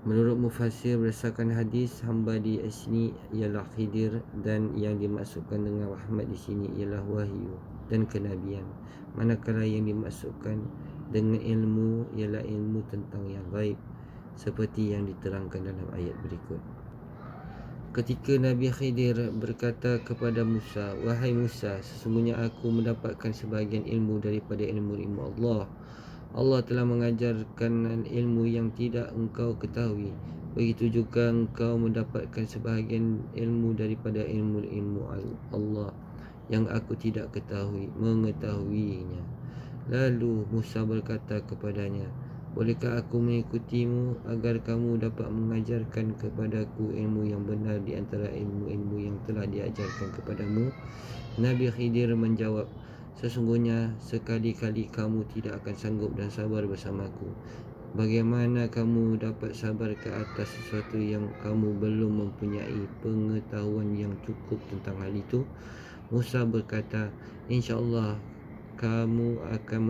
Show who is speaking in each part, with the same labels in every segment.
Speaker 1: Menurut mufassir berdasarkan hadis, hamba di sini ialah Khidir dan yang dimaksudkan dengan rahmat di sini ialah wahyu dan kenabian. Manakala yang dimaksudkan dengan ilmu ialah ilmu tentang yang gaib seperti yang diterangkan dalam ayat berikut. Ketika Nabi Khidir berkata kepada Musa, "Wahai Musa, sesungguhnya aku mendapatkan sebahagian ilmu daripada ilmu-ilmu Allah. Allah telah mengajarkan ilmu yang tidak engkau ketahui. Begitu juga engkau mendapatkan sebahagian ilmu daripada ilmu-ilmu Allah yang aku tidak mengetahuinya." Lalu Musa berkata kepadanya, "Bolehkah aku mengikutimu agar kamu dapat mengajarkan kepadaku ilmu yang benar di antara ilmu-ilmu yang telah diajarkan kepadamu?" Nabi Khidir menjawab, "Sesungguhnya sekali-kali kamu tidak akan sanggup dan sabar bersamaku. Bagaimana kamu dapat sabar ke atas sesuatu yang kamu belum mempunyai pengetahuan yang cukup tentang hal itu?" Musa berkata, "InsyaAllah kamu akan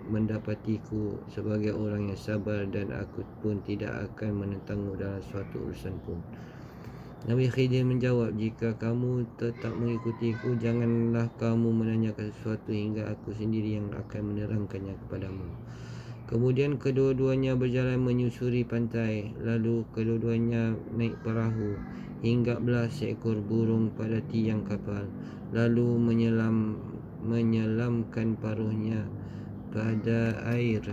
Speaker 1: mendapatiku sebagai orang yang sabar dan aku pun tidak akan menentangmu dalam suatu urusan pun." Nabi Khidir menjawab, "Jika kamu tetap mengikutiku, janganlah kamu menanyakan sesuatu hingga aku sendiri yang akan menerangkannya kepadamu." Kemudian kedua-duanya berjalan menyusuri pantai. Lalu kedua-duanya naik perahu hingga belah seekor burung pada tiang kapal. Lalu menyelamkan paruhnya pada air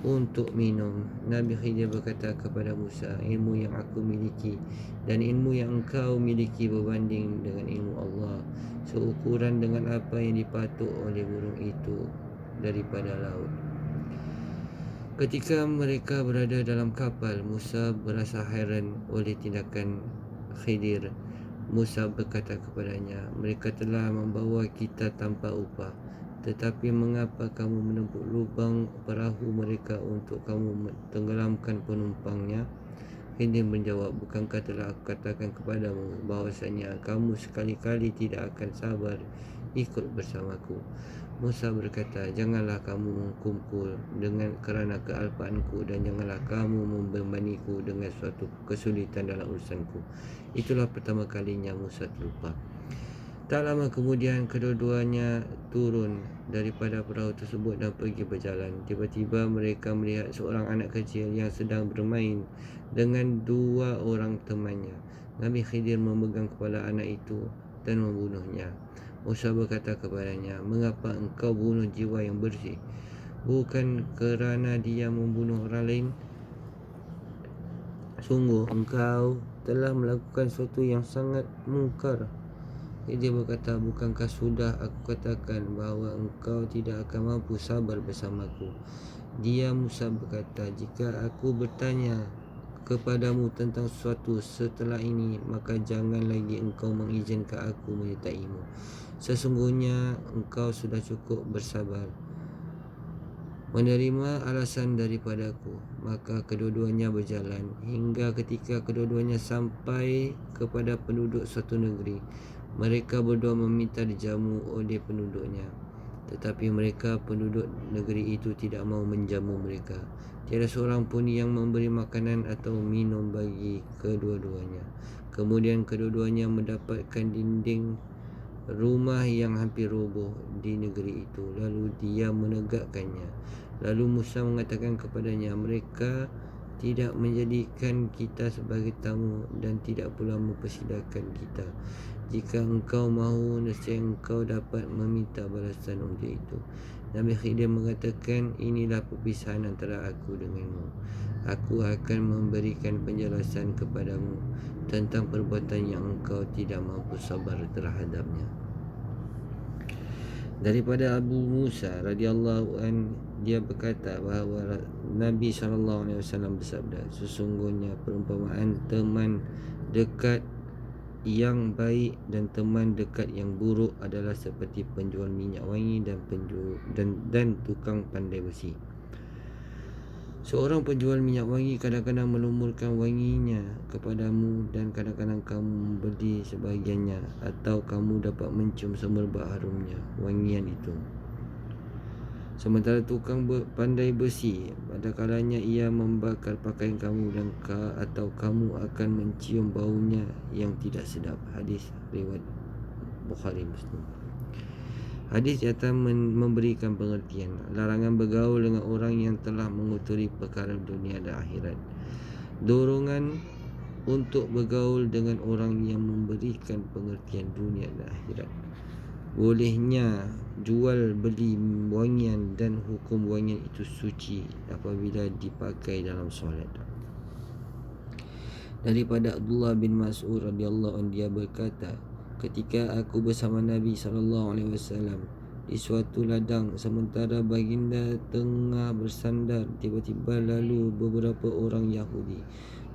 Speaker 1: untuk minum. Nabi Khidir berkata kepada Musa, "Ilmu yang aku miliki dan ilmu yang engkau miliki berbanding dengan ilmu Allah, seukuran dengan apa yang dipatuk oleh burung itu daripada laut." Ketika mereka berada dalam kapal, Musa berasa hairan oleh tindakan Khidir. Musa berkata kepadanya, "Mereka telah membawa kita tanpa upah, tetapi mengapa kamu menempuk lubang perahu mereka untuk kamu tenggelamkan penumpangnya?" Khidir menjawab, "Bukankah telah aku katakan kepadamu bahawasanya kamu sekali-kali tidak akan sabar ikut bersamaku?" Musa berkata, "Janganlah kamu menghukumku kerana kealpaanku dan janganlah kamu membebaniku dengan suatu kesulitan dalam urusanku." Itulah pertama kalinya Musa terlupa. Tak lama kemudian kedua-duanya turun daripada perahu tersebut dan pergi berjalan. Tiba-tiba mereka melihat seorang anak kecil yang sedang bermain dengan dua orang temannya. Nabi Khidir memegang kepala anak itu dan membunuhnya. Musa berkata kepadanya, "Mengapa engkau bunuh jiwa yang bersih? Bukan kerana dia membunuh orang lain? Sungguh engkau telah melakukan sesuatu yang sangat mungkar." Dia berkata, "Bukankah sudah aku katakan bahawa engkau tidak akan mampu sabar bersamaku?" Dia Musa berkata, "Jika aku bertanya kepadamu tentang sesuatu setelah ini, maka jangan lagi engkau mengizinkan aku menyertaimu. Sesungguhnya engkau sudah cukup bersabar menerima alasan daripadaku." Maka kedua-duanya berjalan hingga ketika kedua-duanya sampai kepada penduduk suatu negeri. Mereka berdua meminta dijamu oleh penduduknya, tetapi mereka penduduk negeri itu tidak mahu menjamu mereka. Tiada seorang pun yang memberi makanan atau minum bagi kedua-duanya. Kemudian kedua-duanya mendapatkan dinding rumah yang hampir roboh di negeri itu. Lalu dia menegakkannya. Lalu Musa mengatakan kepadanya, "Mereka tidak menjadikan kita sebagai tamu dan tidak pula mempersilakan kita. Jika engkau mahu, nescaya engkau dapat meminta balasan untuk itu." Nabi Khidir mengatakan, "Inilah perpisahan antara aku denganmu. Aku akan memberikan penjelasan kepadamu tentang perbuatan yang engkau tidak mampu sabar terhadapnya." Daripada Abu Musa radhiyallahu an, dia berkata bahawa Nabi SAW bersabda, "Sesungguhnya perumpamaan teman dekat yang baik dan teman dekat yang buruk adalah seperti penjual minyak wangi dan tukang pandai besi. Seorang penjual minyak wangi kadang-kadang melumurkan wanginya kepadamu dan kadang-kadang kamu membeli sebahagiannya atau kamu dapat mencium semerbak harumnya wangian itu. Sementara tukang pandai besi, pada kalanya ia membakar pakaian kamu dan atau kamu akan mencium baunya yang tidak sedap. Hadis riwayat Bukhari Muslim. Hadis di atas memberikan pengertian larangan bergaul dengan orang yang telah mengotori perkara dunia dan akhirat. Dorongan untuk bergaul dengan orang yang memberikan pengertian dunia dan akhirat. Bolehnya jual beli wangian dan hukum wangian itu suci apabila dipakai dalam solat. Daripada Abdullah bin Mas'ud radhiyallahu anhu, dia berkata, ketika aku bersama Nabi SAW di suatu ladang, sementara baginda tengah bersandar, tiba-tiba lalu beberapa orang Yahudi.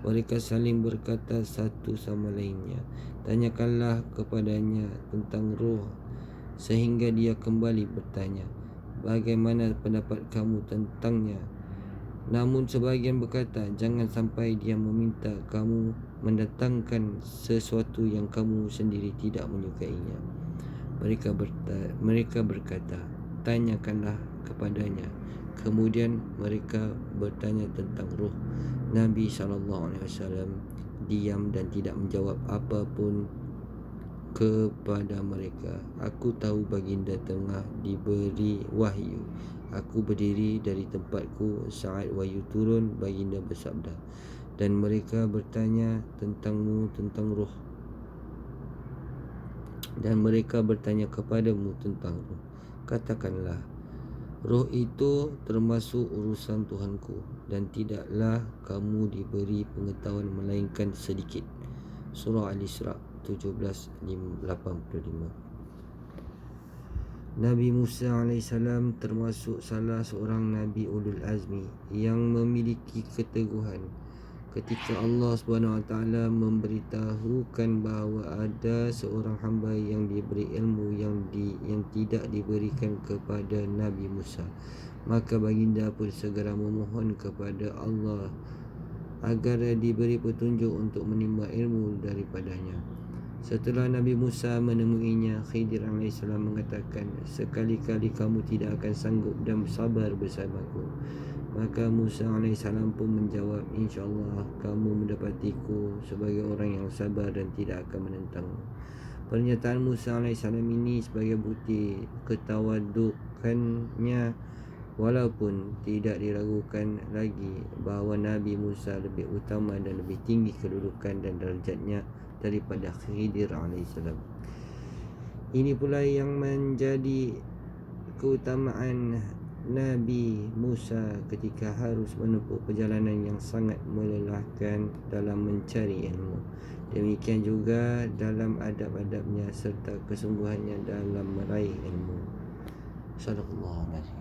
Speaker 1: Mereka saling berkata satu sama lainnya, tanyakanlah kepadanya tentang roh. Sehingga dia kembali bertanya, bagaimana pendapat kamu tentangnya? Namun sebahagian berkata, jangan sampai dia meminta kamu mendatangkan sesuatu yang kamu sendiri tidak menyukainya. Mereka berkata, tanyakanlah kepadanya. Kemudian mereka bertanya tentang roh. Nabi SAW diam dan tidak menjawab apapun kepada mereka. Aku tahu baginda tengah diberi wahyu. Aku berdiri dari tempatku saat wahyu turun. Baginda bersabda, dan mereka bertanya tentangmu tentang roh, dan mereka bertanya kepadamu tentang roh. Katakanlah, roh itu termasuk urusan Tuhanku, dan tidaklah kamu diberi pengetahuan melainkan sedikit. Surah Al-Isra 17:85. Nabi Musa AS termasuk salah seorang Nabi Ulul Azmi yang memiliki keteguhan. Ketika Allah SWT memberitahukan bahawa ada seorang hamba yang diberi ilmu yang tidak diberikan kepada Nabi Musa, maka baginda pun segera memohon kepada Allah agar diberi petunjuk untuk menimba ilmu daripadanya. Setelah Nabi Musa menemuinya, Khidir AS mengatakan, sekali-kali kamu tidak akan sanggup dan sabar bersamaku. Maka Musa AS pun menjawab, InsyaAllah kamu mendapatiku sebagai orang yang sabar dan tidak akan menentangmu. Pernyataan Musa AS ini sebagai bukti ketawadukannya, walaupun tidak diragukan lagi bahawa Nabi Musa lebih utama dan lebih tinggi kedudukan dan darjatnya daripada Khidir AS. Ini pula yang menjadi keutamaan Nabi Musa ketika harus menempuh perjalanan yang sangat melelahkan dalam mencari ilmu. Demikian juga dalam adab-adabnya serta kesungguhannya dalam meraih ilmu. Sadaqallahu alazim.